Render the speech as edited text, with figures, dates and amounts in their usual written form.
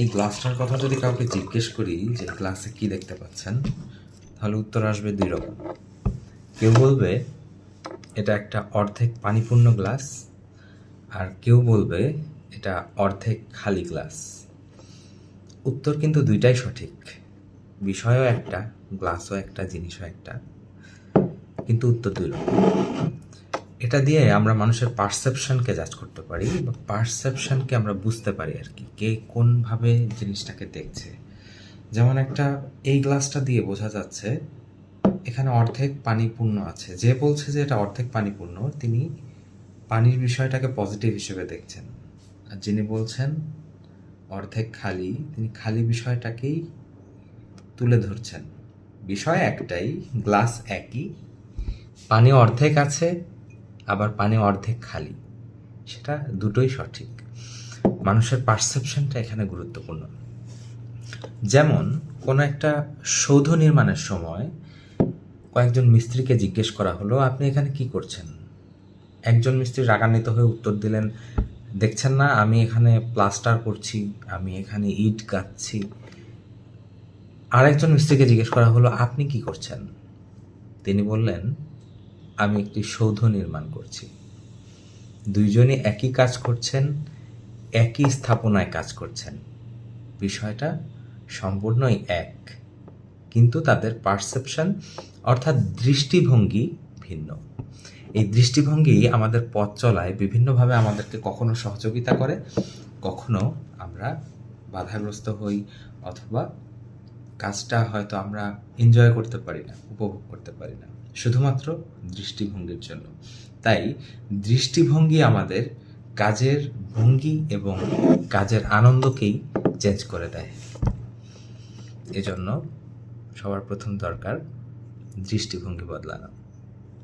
এই গ্লাসটার কথা যদি কাউকে জিজ্ঞেস করি যে গ্লাসে কি দেখতে পাচ্ছেন, তাহলে উত্তর আসবে দুই রকম। কেউ বলবে এটা একটা অর্ধেক পানিপূর্ণ গ্লাস, আর কেউ বলবে এটা অর্ধেক খালি গ্লাস। উত্তর কিন্তু দুইটাই সঠিক। বিষয়ও একটা, গ্লাসও একটা, জিনিসও একটা, কিন্তু উত্তর দুই রকম। এটা দিয়ে আমরা মানুষের পারসেপশনকে জাজ করতে পারি, বা পারসেপশনকে আমরা বুঝতে পারি আর কি, কে কোনভাবে জিনিসটাকে দেখছে। যেমন এই গ্লাসটা দিয়ে বোঝা যাচ্ছে এখানে অর্ধেক পানি পূর্ণ আছে। যে বলছে যে এটা অর্ধেক পানি পূর্ণ, তিনি পানির বিষয়টাকে পজিটিভ হিসেবে দেখছেন। আর যিনি বলছেন অর্ধেক খালি, তিনি খালি বিষয়টাকেই তুলে ধরছেন। বিষয় একটাই, গ্লাস একই, পানি অর্ধেক আছে, আবার পানি অর্ধেক খালি, সেটা দুটোই সঠিক। মানুষের পারসেপশনটা এখানে গুরুত্বপূর্ণ। যেমন কোনো একটা সৌধ নির্মাণের সময় কয়েকজন মিস্ত্রিকে জিজ্ঞেস করা হলো, আপনি এখানে কি করছেন? একজন মিস্ত্রি রাগান্বিত হয়ে উত্তর দিলেন, দেখছেন না আমি এখানে প্লাস্টার করছি, আমি এখানে ইট গাঁথছি। আরেকজন মিস্ত্রিকে জিজ্ঞেস করা হলো, আপনি কি করছেন? তিনি বললেন, আমি একটি সৌধ নির্মাণ করছি। দুইজনই একই কাজ করছেন, একই স্থাপনায় কাজ করছেন, বিষয়টা সম্পূর্ণই এক, কিন্তু তাদের পারসেপশন অর্থাৎ দৃষ্টিভঙ্গি ভিন্ন। এই দৃষ্টিভঙ্গি আমাদের পথ চলায় বিভিন্নভাবে আমাদেরকে কখনো সহযোগিতা করে, কখনো আমরা বাধাগ্রস্ত হই, অথবা কাজটা হয়তো আমরা এনজয় করতে পারি না, উপভোগ করতে পারি না, শুধুমাত্র দৃষ্টিভঙ্গির জন্য। তাই দৃষ্টিভঙ্গি আমাদের কাজের ভঙ্গি এবং কাজের আনন্দকেই চেঞ্জ করে দেয়। এজন্য সবার প্রথম দরকার দৃষ্টিভঙ্গি বদলানো।